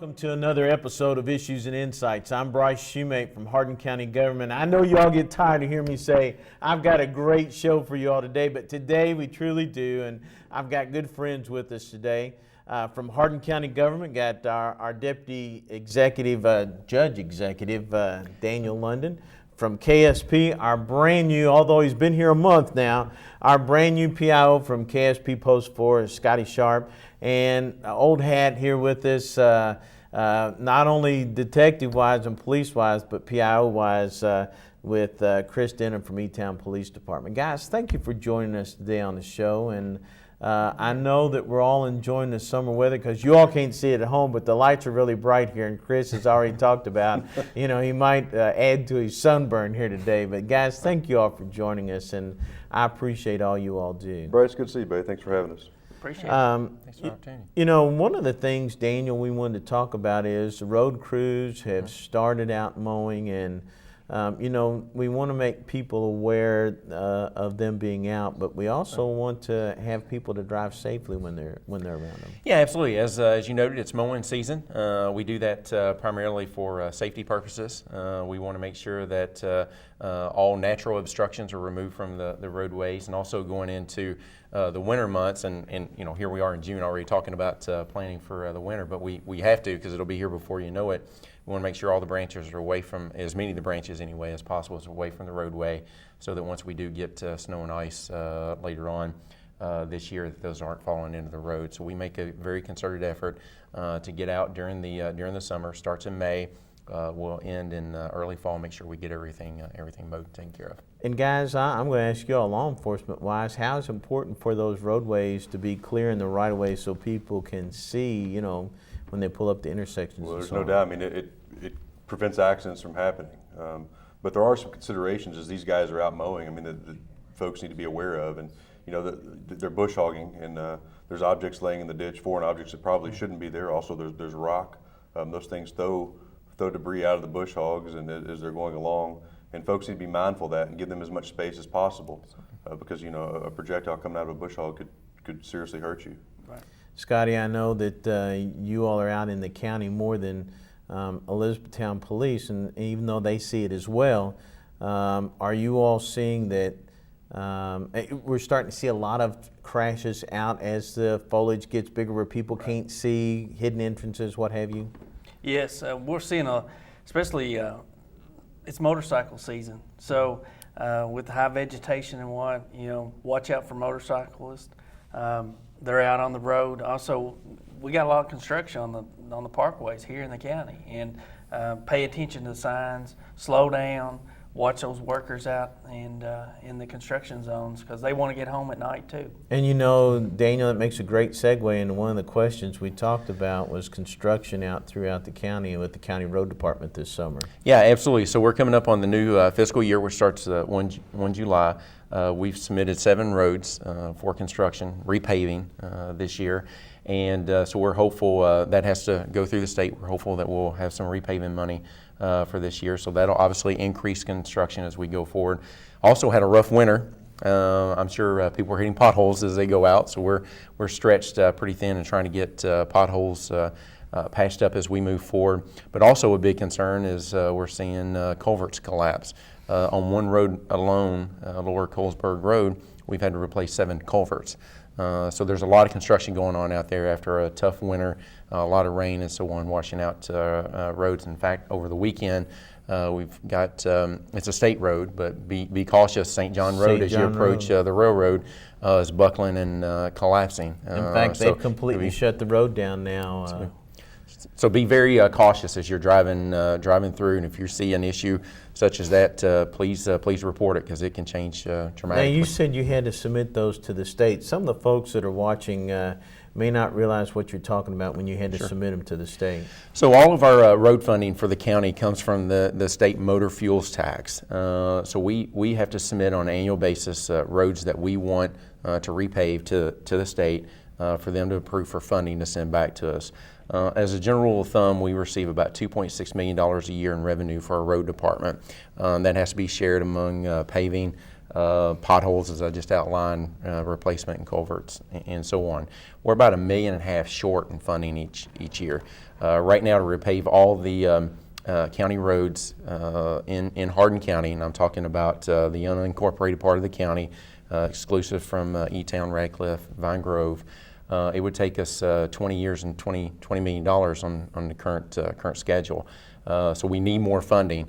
welcome to another episode of Issues and Insights. I'm Bryce Shoemate from Hardin County Government. I know y'all get tired of hearing me say I've got a great show for you all today, but today we truly do, and I've got good friends with us today. From Hardin County Government, got our Deputy Executive, Judge Executive, Daniel London. From KSP, our brand new, although he's been here a month now, our brand new PIO from KSP Post 4 is Scotty Sharp. And old hat here with us, not only detective-wise and police-wise, but PIO-wise with Chris Denham from E-Town Police Department. Guys, thank you for joining us today on the show. And I know that we're all enjoying the summer weather because you all can't see it at home, but the lights are really bright here. And Chris has already talked about, you know, he might add to his sunburn here today. But guys, thank you all for joining us, and I appreciate all you all do. Bryce, good to see you, buddy. Thanks for having us. Appreciate it. Thanks for the opportunity. You know, one of the things, Daniel, we wanted to talk about is the road crews have started out mowing, and you know, we want to make people aware of them being out, but we also want to have people to drive safely when they're around them. Yeah, absolutely. As you noted, it's mowing season. We do that primarily for safety purposes. We want to make sure that all natural obstructions are removed from the roadways, and also going into the winter months, and you know, here we are in June already talking about planning for the winter, but we have to, because it'll be here before you know it. We want to make sure all the branches are away from, as many of the branches anyway as possible, is away from the roadway, so that once we do get snow and ice later on this year, that those aren't falling into the road. So we make a very concerted effort to get out during the summer. Starts in May. We'll end in early fall. Make sure we get everything mowed and taken care of. And guys, I'm going to ask you all, law enforcement wise, how is it important for those roadways to be clear in the right of way so people can see, you know, when they pull up the intersections? Well, there's no doubt. I mean, it prevents accidents from happening. But there are some considerations as these guys are out mowing. I mean, that folks need to be aware of, and you know, they're bush hogging, and there's objects laying in the ditch, foreign objects that probably shouldn't be there. Also, there's rock. Those things throw debris out of the bush hogs, and as they're going along, and folks need to be mindful of that and give them as much space as possible, because you know, a projectile coming out of a bush hog could seriously hurt you. Right. Scotty, I know that you all are out in the county more than Elizabethtown Police, and even though they see it as well, are you all seeing that we're starting to see a lot of crashes out as the foliage gets bigger where people can't see hidden entrances, what have you? Yes, we're seeing especially it's motorcycle season. So with high vegetation and watch out for motorcyclists. They're out on the road. Also, we got a lot of construction on the parkways here in the county, and pay attention to the signs, slow down, watch those workers out and in the construction zones, because they want to get home at night too. And you know, Daniel, that makes a great segue into one of the questions we talked about was construction out throughout the county and with the county road department this summer. Yeah, absolutely. So we're coming up on the new fiscal year, which starts 1 July. We've submitted 7 roads for construction, repaving this year. And so we're hopeful that has to go through the state. We're hopeful that we'll have some repaving money for this year. So that'll obviously increase construction as we go forward. Also had a rough winter. I'm sure people are hitting potholes as they go out. So we're stretched pretty thin and trying to get potholes patched up as we move forward. But also a big concern is we're seeing culverts collapse. On one road alone, Lower Colesburg Road, we've had to replace 7 culverts. So there's a lot of construction going on out there after a tough winter, a lot of rain and so on, washing out roads. In fact, over the weekend, we've got, it's a state road, but be cautious. St. John Road, as you approach the railroad, is buckling and collapsing. In fact, they've completely shut the road down now. So be very cautious as you're driving through, and if you see an issue such as that, please report it, because it can change dramatically. Now, you said you had to submit those to the state. Some of the folks that are watching may not realize what you're talking about when you had to submit them to the state. So all of our road funding for the county comes from the state motor fuels tax. So we have to submit on an annual basis roads that we want to repave to the state for them to approve for funding to send back to us. As a general rule of thumb, we receive about $2.6 million a year in revenue for our road department. That has to be shared among paving, potholes, as I just outlined, replacement and culverts, and so on. We're about $1.5 million short in funding each year. Right now, to repave all the county roads in Hardin County, and I'm talking about the unincorporated part of the county, exclusive from E-Town, Radcliffe, Vine Grove. It would take us 20 years and $20 million on the current schedule. So we need more funding.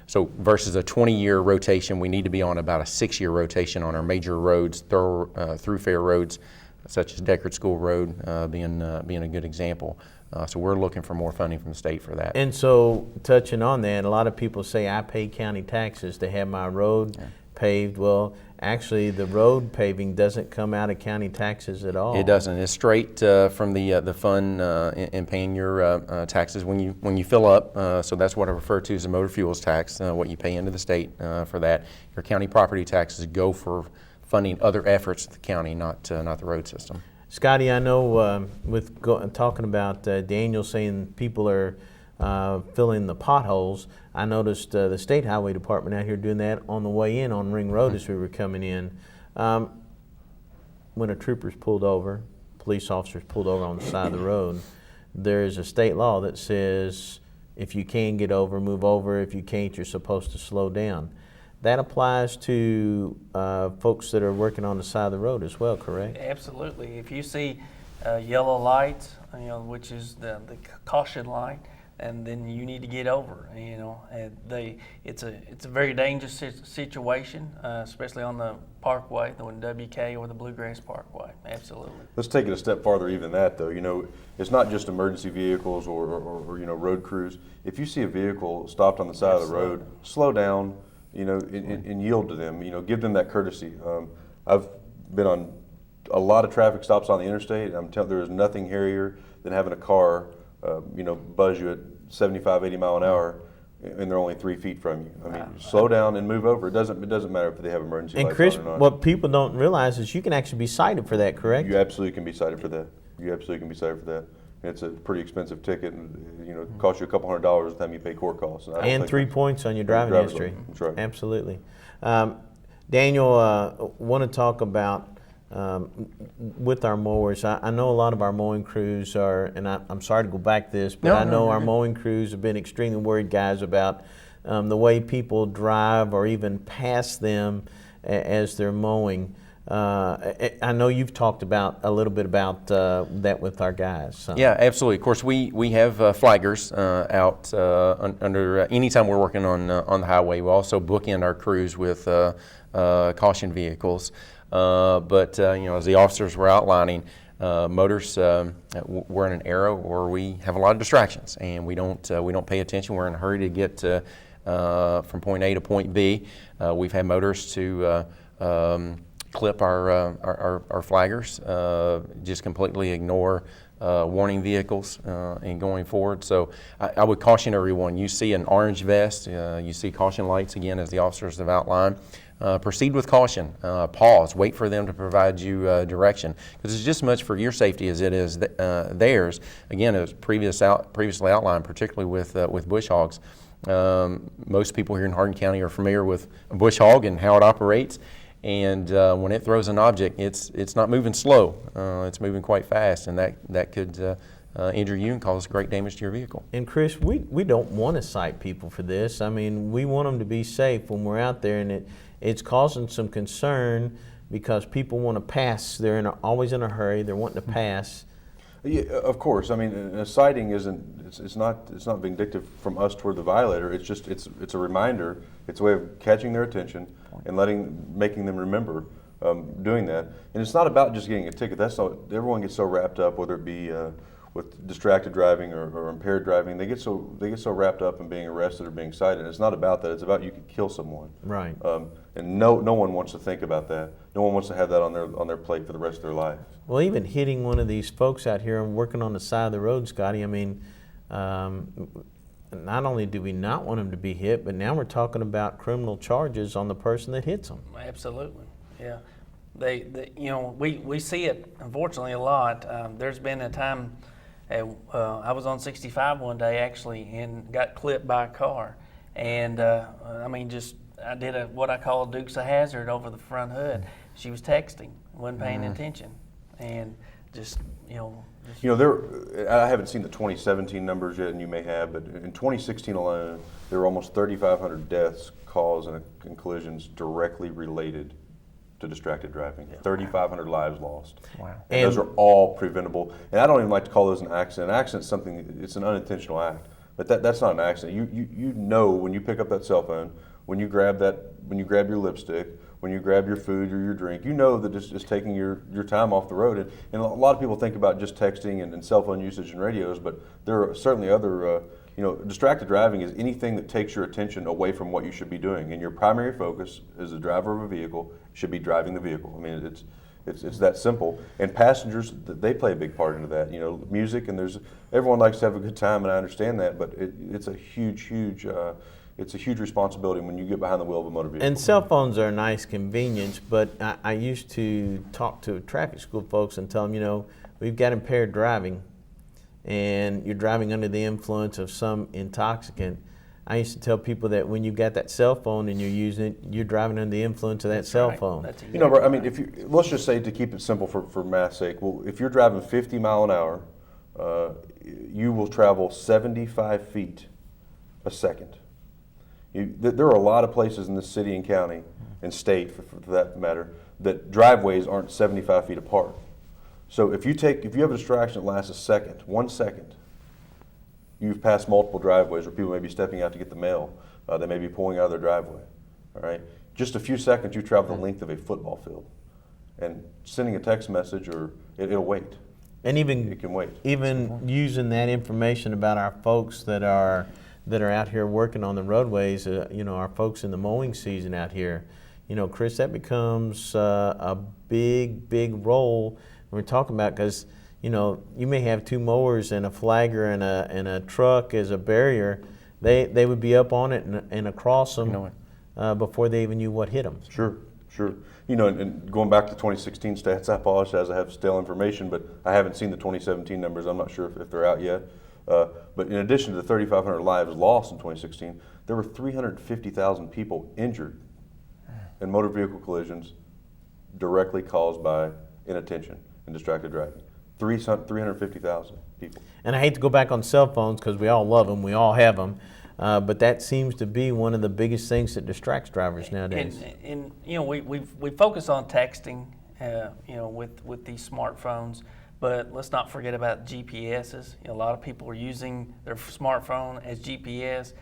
So versus a 20-year rotation, we need to be on about a 6-year rotation on our major roads, thoroughfare roads, such as Deckard School Road being a good example. So we're looking for more funding from the state for that. And so, touching on that, a lot of people say I pay county taxes to have my road paved. Well, actually, the road paving doesn't come out of county taxes at all. It doesn't. It's straight from the fund in paying your taxes when you fill up. So that's what I refer to as the motor fuels tax, what you pay into the state for that. Your county property taxes go for funding other efforts of the county, not the road system. Scotty, I know talking about Daniel saying people are filling the potholes, I noticed the State Highway Department out here doing that on the way in on Ring Road as we were coming in. When a trooper's pulled over, police officers pulled over on the side of the road, there's a state law that says if you can get over, move over. If you can't, you're supposed to slow down. That applies to folks that are working on the side of the road as well, correct? Absolutely. If you see yellow lights, which is the caution light, and then you need to get over. And it's a very dangerous situation, especially on the Parkway, the WK or the Bluegrass Parkway. Absolutely. Let's take it a step farther even that, though. It's not just emergency vehicles or road crews. If you see a vehicle stopped on the side of the road, slow down, and yield to them. Give them that courtesy. I've been on a lot of traffic stops on the interstate. I'm telling there is nothing hairier than having a car, buzz you at 75, 80 mile an hour, and they're only 3 feet from you. I mean, slow down and move over. It doesn't matter if they have emergency lights on or not. And Chris, what people don't realize is you can actually be cited for that, correct? You absolutely can be cited for that. It's a pretty expensive ticket, and it costs you a couple $100 the time you pay court costs. And 3 points on your driving history. That's right. Absolutely. Daniel, want to talk about with our mowers. I know a lot of our mowing crews are, and I'm sorry to go back this, but I know our mowing crews have been extremely worried, guys, about the way people drive or even pass them as they're mowing. I know you've talked a little bit about that with our guys. So. Yeah, absolutely. Of course, we have flaggers out under anytime we're working on the highway. We also bookend our crews with caution vehicles. But as the officers were outlining, motors, we're in an era where we have a lot of distractions, and we don't pay attention. We're in a hurry to get from point A to point B. We've had motorists to clip our flaggers, just completely ignore warning vehicles and going forward. So I would caution everyone, you see an orange vest, you see caution lights again as the officers have outlined. Proceed with caution, pause, wait for them to provide you direction, because it's just as much for your safety as it is theirs. Again, as previously outlined, particularly with bush hogs. Most people here in Hardin County are familiar with a bush hog and how it operates. And when it throws an object, it's not moving slow. It's moving quite fast, and that could injure you and cause great damage to your vehicle. And Chris, we don't want to cite people for this. I mean, we want them to be safe when we're out there, and it's causing some concern because people want to pass. They're always in a hurry. They're wanting to pass. Yeah, of course. I mean, a citing it's not vindictive from us toward the violator. It's just it's a reminder. It's a way of catching their attention and making them remember doing that. And it's not about just getting a ticket. That's not. Everyone gets so wrapped up, whether it be with distracted driving or impaired driving. They get so wrapped up in being arrested or being cited. It's not about that. It's about you could kill someone. Right. And no one wants to think about that. No one wants to have that on their plate for the rest of their life. Well, even hitting one of these folks out here and working on the side of the road, Scotty, I mean, not only do we not want them to be hit, but now we're talking about criminal charges on the person that hits them. Absolutely, yeah. We see it, unfortunately, a lot. There's been a time, I was on 65 one day, actually, and got clipped by a car. And, just I did what I call a Dukes of Hazzard over the front hood. She was texting, wasn't paying attention, and just I haven't seen the 2017 numbers yet, and you may have, but in 2016 alone, there were almost 3,500 deaths caused in collisions directly related to distracted driving. 3,500 lives lost. Wow. And those are all preventable. And I don't even like to call those an accident. An accident is something, it's an unintentional act. But that's not an accident. You know when you pick up that cell phone, when you grab your lipstick, when you grab your food or your drink, you know that it's taking your time off the road. And a lot of people think about just texting and cell phone usage and radios, but there are certainly other, distracted driving is anything that takes your attention away from what you should be doing. And your primary focus as a driver of a vehicle should be driving the vehicle. I mean, it's that simple. And passengers, they play a big part into that. Music, and everyone likes to have a good time, and I understand that, but it's a huge responsibility when you get behind the wheel of a motor vehicle. And cell phones are a nice convenience, but I used to talk to traffic school folks and tell them, we've got impaired driving, and you're driving under the influence of some intoxicant. I used to tell people that when you've got that cell phone and you're using it, you're driving under the influence of that cell phone. That's exactly I mean, let's just say, to keep it simple for math's sake, well, if you're driving 50 mile an hour, you will travel 75 feet a second. There are a lot of places in this city and county and state, for that matter, that driveways aren't 75 feet apart. So if you have a distraction that lasts 1 second, you've passed multiple driveways where people may be stepping out to get the mail. They may be pulling out of their driveway. All right, just a few seconds, you travel the length of a football field, and sending a text message it'll wait. And it can wait. Even using that information about our folks that are out here working on the roadways, our folks in the mowing season out here, Chris, that becomes a big role when we're talking about, because you may have two mowers and a flagger and a truck as a barrier. They would be up on it and across them before they even knew what hit them. Sure. And going back to 2016 stats, I apologize, I have stale information, but I haven't seen the 2017 numbers. I'm not sure if they're out yet. But in addition to the 3,500 lives lost in 2016, there were 350,000 people injured in motor vehicle collisions directly caused by inattention and distracted driving. 350,000 people. And I hate to go back on cell phones, because we all love them, we all have them, but that seems to be one of the biggest things that distracts drivers nowadays. And we focus on texting, with these smartphones. But let's not forget about GPSs. A lot of people are using their smartphone as GPS.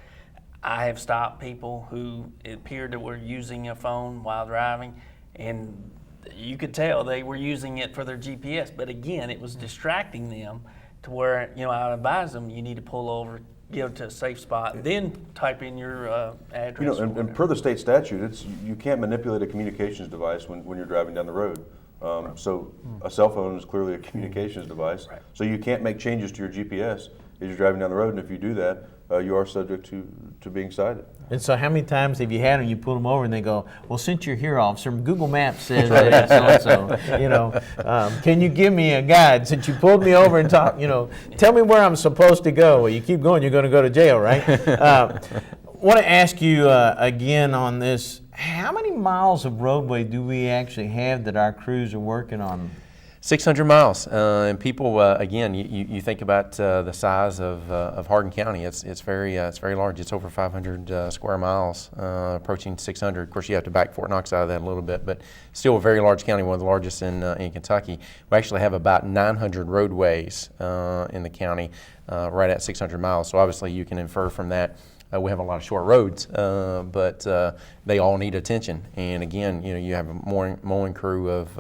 I have stopped people who it appeared that were using a phone while driving, and you could tell they were using it for their GPS. But again, it was distracting them to where, I advise them, you need to pull over, get to a safe spot, then type in your address. And per the state statute, you can't manipulate a communications device when you're driving down the road. So a cell phone is clearly a communications device. Right. So you can't make changes to your GPS as you're driving down the road, and if you do that, you are subject to being cited. And so how many times have you had them, you pull them over and they go, well, since you're here, officer, Google Maps says that so-and-so, can you give me a guide? Since you pulled me over and tell me where I'm supposed to go. Well, you keep going, you're going to go to jail, right? Want to ask you again on this, how many miles of roadway do we actually have that our crews are working on? 600 miles, and people, again, you think about the size of Hardin County. It's very large. It's over 500 square miles, approaching 600. Of course, you have to back Fort Knox out of that a little bit, but still a very large county, one of the largest in Kentucky. We actually have about 900 roadways in the county, right at 600 miles. So obviously, you can infer from that. We have a lot of short roads, but they all need attention. And again, you have a mowing crew of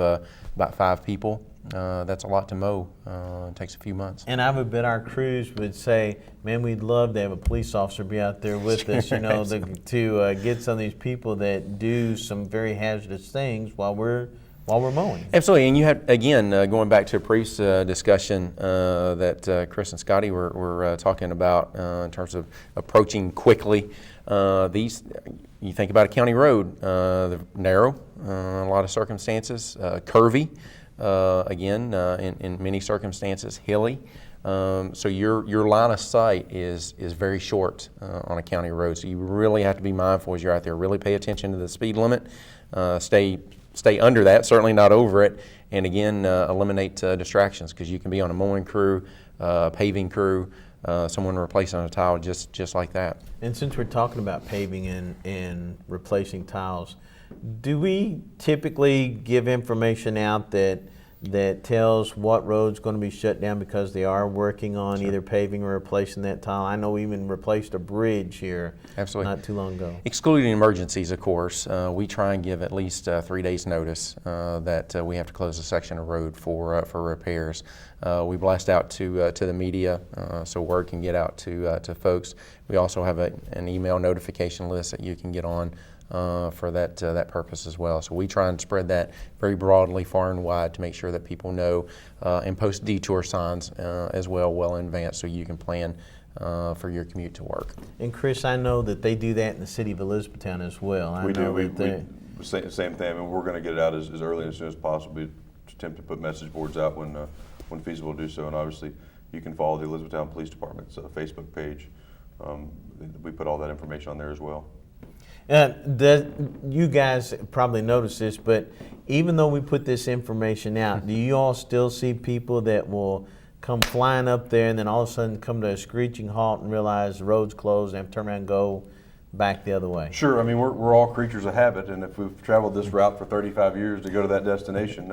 about 5 people. That's a lot to mow. It takes a few months. And I would bet our crews would say, man, we'd love to have a police officer be out there with us, to get some of these people that do some very hazardous things while we're mowing. Absolutely, and you have, again, going back to a previous discussion that Chris and Scotty were talking about in terms of approaching quickly. You think about a county road, they're narrow, a lot of circumstances, curvy, again, in many circumstances, hilly. So your line of sight is very short on a county road. So you really have to be mindful as you're out there. Really pay attention to the speed limit. Stay under that, certainly not over it. And again, eliminate distractions, because you can be on a mowing crew, paving crew, someone replacing a tile just like that. And since we're talking about paving and replacing tiles, do we typically give information out that tells what road's going to be shut down because they are working on either paving or replacing that tile? I know we even replaced a bridge here not too long ago. Excluding emergencies, of course. We try and give at least 3 days notice that we have to close a section of road for repairs. We blast out to the media so word can get out to folks. We also have an email notification list that you can get on for that purpose as well. So we try and spread that very broadly, far and wide, to make sure that people know, and post detour signs as well in advance, so you can plan for your commute to work. And Chris, I know that they do that in the city of Elizabethtown as well. We do. Same thing. I mean, we're going to get it out as early and as soon as possible. We attempt to put message boards out when feasible to do so, and obviously you can follow the Elizabethtown Police Department's Facebook page. We put all that information on there as well. You guys probably noticed this, but even though we put this information out, do you all still see people that will come flying up there and then all of a sudden come to a screeching halt and realize the road's closed and have to turn around and go back the other way? Sure. I mean, we're all creatures of habit, and if we've traveled this route for 35 years to go to that destination,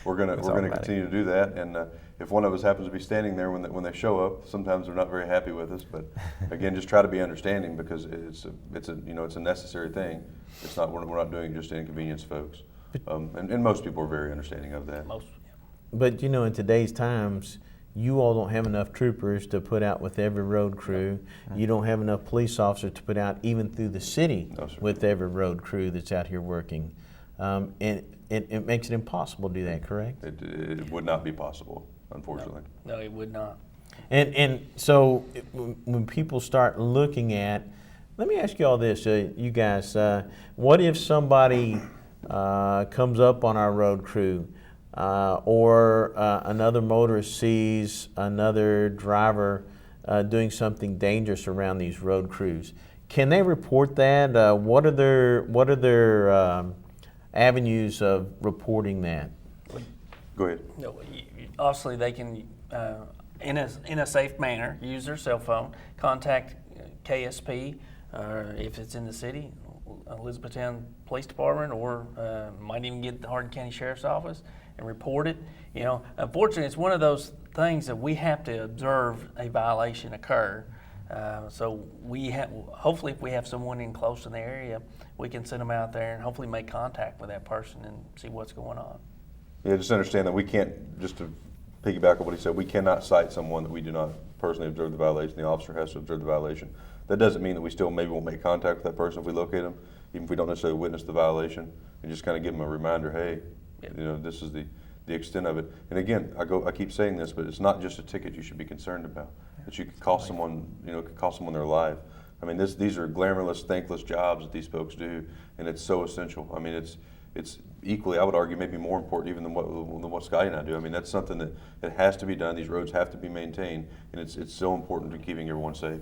we're gonna continue to do that. And if one of us happens to be standing there when they show up, sometimes they're not very happy with us. But again, just try to be understanding, because it's a necessary thing. It's not we're not doing it just to inconvenience folks. And most people are very understanding of that. But in today's times, you all don't have enough troopers to put out with every road crew. You don't have enough police officers to put out even through the city with every road crew that's out here working. And it makes it impossible to do that, correct? It would not be possible, unfortunately. No, it would not. And so when people start looking at, let me ask you all this, you guys, what if somebody comes up on our road crew, or another motorist sees another driver doing something dangerous around these road crews? Can they report that? What are their avenues of reporting that? Go ahead. No, obviously, they can, in a safe manner, use their cell phone, contact KSP, if it's in the city, Elizabethtown Police Department, or might even get the Hardin County Sheriff's Office and report it. Unfortunately, it's one of those things that we have to observe a violation occur. So hopefully, if we have someone in close in the area, we can send them out there and hopefully make contact with that person and see what's going on. Yeah, just understand that we can't, just to piggyback on what he said, we cannot cite someone that we do not personally observe the violation. The officer has to observe the violation. That doesn't mean that we still maybe won't make contact with that person if we locate them, even if we don't necessarily witness the violation, and just kind of give them a reminder, hey, this is the extent of it. And again, I keep saying this, but it's not just a ticket you should be concerned about. That you could cost someone, could cost someone their life. I mean, these are glamorous, thankless jobs that these folks do, and it's so essential. I mean, it's equally, I would argue, maybe more important even than what Scotty and I do. I mean, that's something that has to be done. These roads have to be maintained, and it's so important to keeping everyone safe.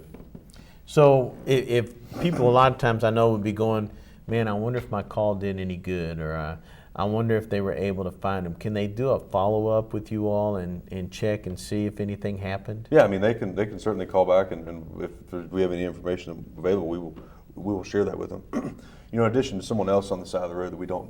So if people a lot of times I know would be going, man, I wonder if my call did any good, or I wonder if they were able to find them. Can they do a follow-up with you all and check and see if anything happened? Yeah, I mean, they can certainly call back, and if we have any information available, we will share that with them. In addition to someone else on the side of the road that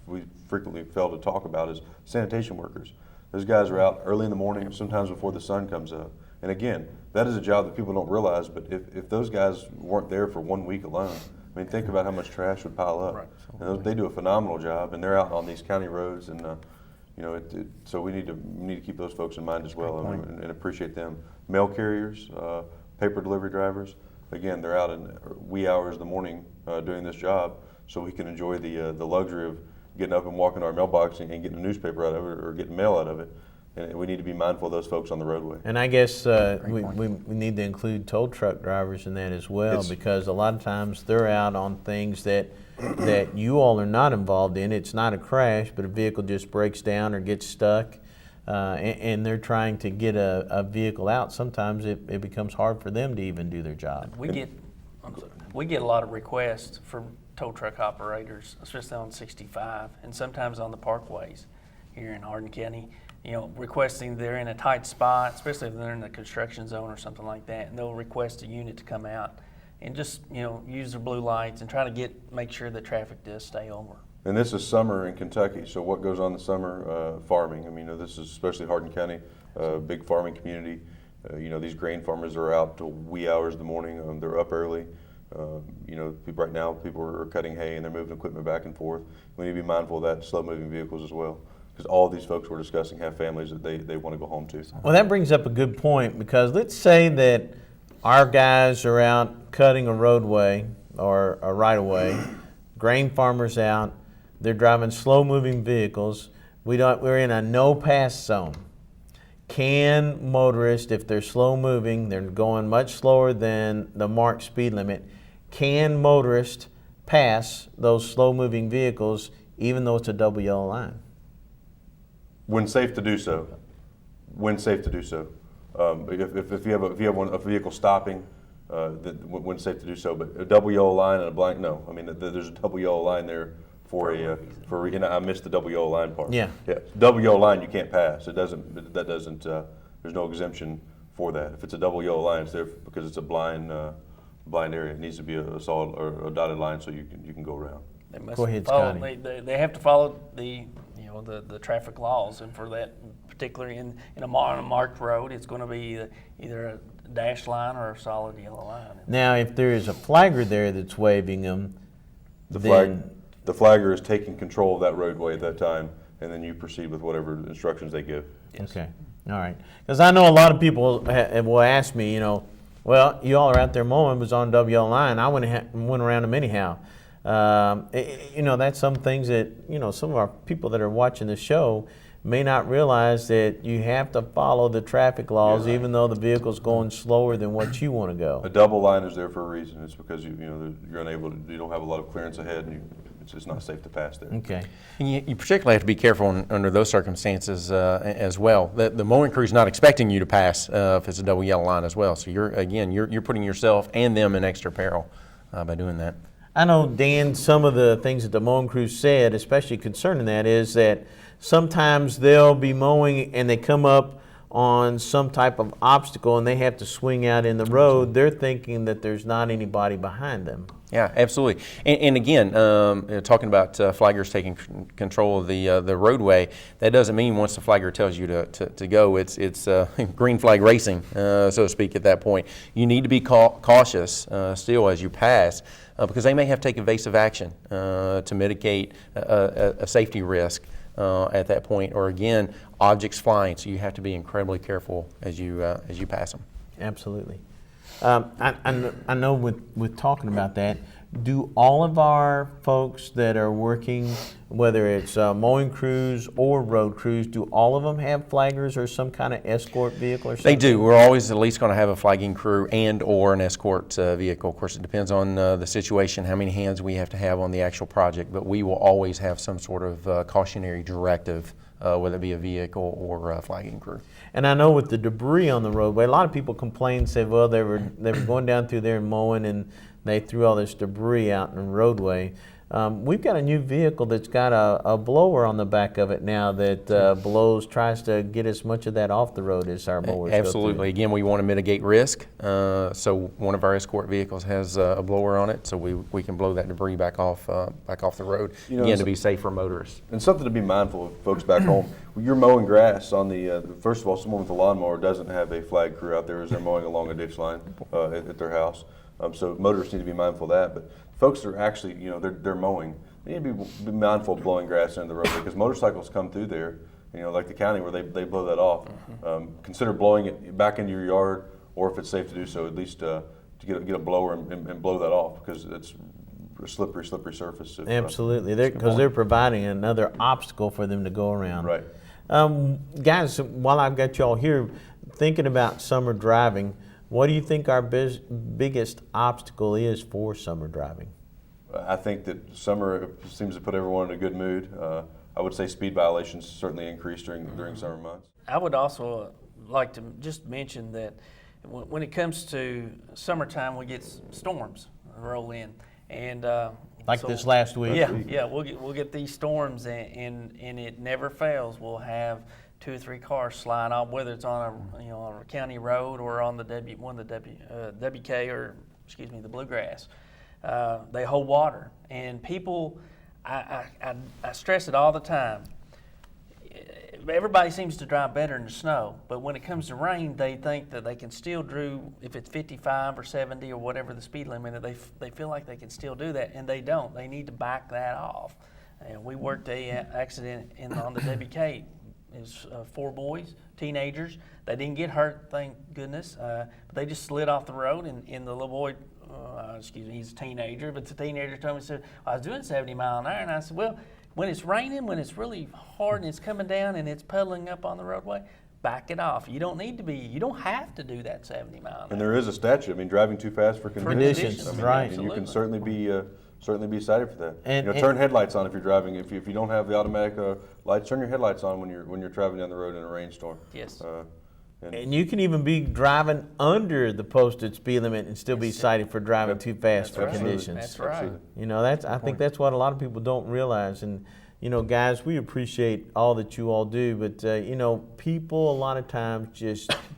we frequently fail to talk about is sanitation workers. Those guys are out early in the morning, sometimes before the sun comes up. And again, that is a job that people don't realize, but if those guys weren't there for 1 week alone, I mean, think about how much trash would pile up. Right. And they do a phenomenal job, and they're out on these county roads, and so we need to keep those folks in mind as well, and appreciate them. Mail carriers, paper delivery drivers, again, they're out in wee hours of the morning doing this job, so we can enjoy the luxury of getting up and walking to our mailbox and getting a newspaper out of it or getting mail out of it. And we need to be mindful of those folks on the roadway. And I guess we need to include tow truck drivers in that as well, because a lot of times they're out on things that you all are not involved in. It's not a crash, but a vehicle just breaks down or gets stuck. and they're trying to get a vehicle out, sometimes it becomes hard for them to even do their job. We get a lot of requests for tow truck operators, especially on 65 and sometimes on the parkways here in Hardin County, requesting they're in a tight spot, especially if they're in the construction zone or something like that, and they'll request a unit to come out and just, use their blue lights and try to make sure that traffic does stay over. And this is summer in Kentucky, so what goes on in the summer? Farming. I mean, this is especially Hardin County, big farming community. These grain farmers are out till wee hours of the morning. They're up early. Right now people are cutting hay and they're moving equipment back and forth. We need to be mindful of that, slow-moving vehicles as well, because all these folks we're discussing have families that they want to go home to. Well, that brings up a good point, because let's say that our guys are out cutting a roadway or a right-of-way, grain farmers out, they're driving slow-moving vehicles. We're in a no-pass zone. Can motorists, if they're slow-moving, they're going much slower than the marked speed limit, can motorists pass those slow-moving vehicles even though it's a double yellow line? When safe to do so. When safe to do so. If you have a vehicle stopping, when safe to do so. But a double yellow line and a blank, no. I mean, there's a double yellow line there I missed the double yellow line part. Yeah. Double yellow line you can't pass. There's no exemption for that. If it's a double yellow line, it's there because it's a blind area. It needs to be a solid or a dotted line so you can go around. They must Go ahead, follow, Scotty. they have to follow the traffic laws, and for that, particularly on a marked road, it's going to be either a dashed line or a solid yellow line. Now, if there is a flagger there that's waving them, The flagger is taking control of that roadway at that time, and then you proceed with whatever instructions they give. Yes. Okay, all right. Because I know a lot of people will ask me, well, you all are out there mowing, it was on WL line. I went around them anyhow. That's some things that, some of our people that are watching the show may not realize, that you have to follow the traffic laws, even though the vehicle's going slower than what you want to go. A double line is there for a reason. It's because you're unable to, you don't have a lot of clearance ahead, and it's just not safe to pass there. Okay. And you particularly have to be careful under those circumstances as well. The mowing crew's not expecting you to pass if it's a double yellow line as well. So you're putting yourself and them in extra peril by doing that. I know, Dan, some of the things that the mowing crew said, especially concerning that, is that sometimes they'll be mowing and they come up on some type of obstacle and they have to swing out in the road. They're thinking that there's not anybody behind them. Yeah, absolutely. And again, talking about flaggers taking control of the roadway, that doesn't mean once the flagger tells you to go, it's green flag racing, so to speak, at that point. You need to be cautious still as you pass, because they may have to take evasive action to mitigate a safety risk at that point, or again, objects flying, so you have to be incredibly careful as you pass them. Absolutely. I know with talking about that, do all of our folks that are working, whether it's mowing crews or road crews, do all of them have flaggers or some kind of escort vehicle or something? They do. We're always at least going to have a flagging crew and or an escort vehicle. Of course, it depends on the situation, how many hands we have to have on the actual project, but we will always have some sort of cautionary directive, whether it be a vehicle or a flagging crew. And I know with the debris on the roadway, a lot of people complain and say, well, they were going down through there and mowing and they threw all this debris out in the roadway. We've got a new vehicle that's got a blower on the back of it now that tries to get as much of that off the road as our mowers go through. Absolutely. Again, we want to mitigate risk. So one of our escort vehicles has a blower on it, so we can blow that debris back off the road, again, to be safe for motorists. And something to be mindful of, folks back home. When you're mowing grass on first of all, someone with a lawnmower doesn't have a flag crew out there as they're mowing along a ditch line at their house. So motorists need to be mindful of that. But folks that are actually, they're mowing, they need to be mindful of blowing grass into the road, because motorcycles come through there, like the county where they blow that off. Consider blowing it back into your yard, or if it's safe to do so, at least to get a blower and blow that off, because it's a slippery surface. Absolutely, because they're providing another obstacle for them to go around. Right. Guys, while I've got y'all here, thinking about summer driving, what do you think our biggest obstacle is for summer driving? I think that summer seems to put everyone in a good mood. I would say speed violations certainly increase during summer months. I would also like to just mention that when it comes to summertime, we get storms roll in, and Like so- this last week. Yeah, we'll get these storms, and it never fails. We'll have 2 or 3 cars slide off, whether it's on on a county road or on the WK or the Bluegrass. They hold water, and people, I stress it all the time. Everybody seems to drive better in the snow, but when it comes to rain, they think that they can still do, if it's 55 or 70 or whatever the speed limit, they feel like they can still do that, and they don't. They need to back that off. And we worked a accident on the WK. It was 4 boys, teenagers. They didn't get hurt, thank goodness, but they just slid off the road, and the little boy, he's a teenager, but the teenager told me, said, I was doing 70 mile an hour, and I said, well, when it's raining, when it's really hard and it's coming down and it's puddling up on the roadway, back it off. You don't have to do that 70 mile an hour. And there is a statute. I mean, driving too fast for conditions, I mean, right. And you can Absolutely. certainly be cited for that. And- turn headlights on if you're driving. If you don't have the automatic lights, turn your headlights on when you're driving down the road in a rainstorm. Yes. And you can even be driving under the posted speed limit and still be cited for driving too fast for right. conditions. That's right. Absolutely. I think that's what a lot of people don't realize. And guys, we appreciate all that you all do, but people a lot of times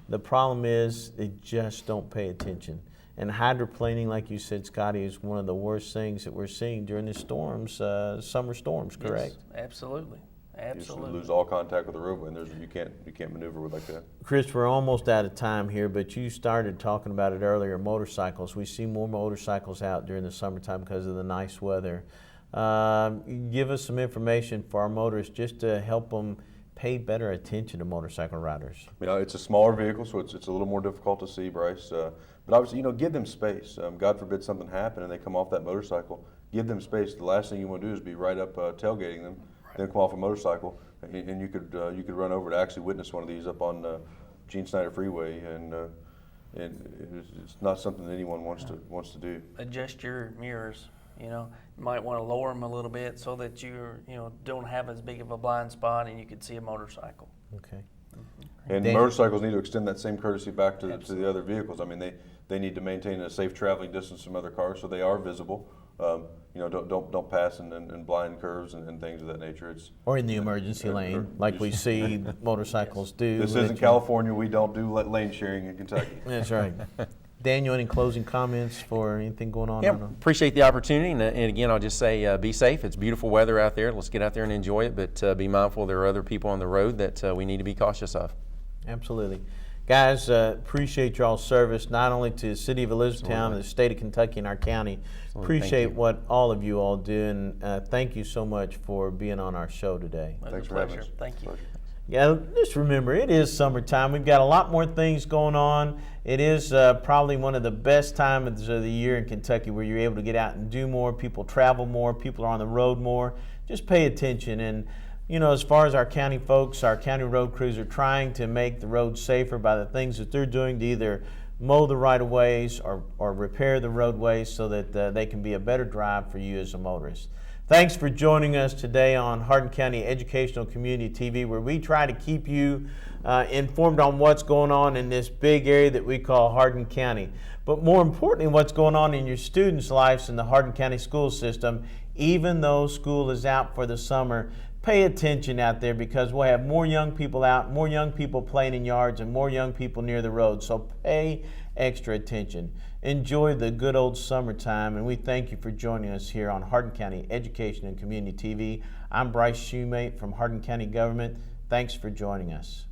the problem is they just don't pay attention. And hydroplaning, like you said, Scotty, is one of the worst things that we're seeing during the storms, summer storms, correct? Yes, absolutely. You Absolutely. lose all contact with the roadway, and you can't maneuver with like that. Chris, we're almost out of time here, but you started talking about it earlier, motorcycles. We see more motorcycles out during the summertime because of the nice weather. Give us some information for our motorists just to help them pay better attention to motorcycle riders. It's a smaller vehicle, so it's a little more difficult to see, Bryce. But obviously, give them space. God forbid something happen and they come off that motorcycle. Give them space. The last thing you want to do is be right up tailgating them, then come off a motorcycle, and you could run over to actually witness one of these up on Gene Snyder Freeway, and it's not something that anyone wants to do. Adjust your mirrors. You might want to lower them a little bit so that you don't have as big of a blind spot and you can see a motorcycle. Okay. And Dan? motorcycles need to extend that same courtesy back to the other vehicles. I mean, they need to maintain a safe traveling distance from other cars so they are visible. Don't pass in blind curves and things of that nature. Or in the emergency lane, like we see motorcycles do. This isn't California. We don't do lane sharing in Kentucky. That's right. Daniel, any closing comments for anything going on? Yeah, appreciate the opportunity, and again, I'll just say be safe. It's beautiful weather out there. Let's get out there and enjoy it, but be mindful there are other people on the road that we need to be cautious of. Absolutely. Guys, appreciate y'all's service, not only to the city of Elizabethtown and the state of Kentucky and our county. Absolutely. Appreciate what all of you all do, and thank you so much for being on our show today. It was Thanks a for having pleasure. us. Thank you. Pleasure. Yeah, just remember, it is summertime. We've got a lot more things going on. It is probably one of the best times of the year in Kentucky where you're able to get out and do more. People travel more. People are on the road more. Just pay attention. And, as far as our county folks, our county road crews are trying to make the roads safer by the things that they're doing to either mow the right-of-ways or repair the roadways so that they can be a better drive for you as a motorist. Thanks for joining us today on Hardin County Educational Community TV, where we try to keep you informed on what's going on in this big area that we call Hardin County. But more importantly, what's going on in your students' lives in the Hardin County school system. Even though school is out for the summer, pay attention out there because we'll have more young people out, more young people playing in yards, and more young people near the road. So pay extra attention. Enjoy the good old summertime, and we thank you for joining us here on Hardin County Education and Community TV. I'm Bryce Shoemate from Hardin County Government. Thanks for joining us.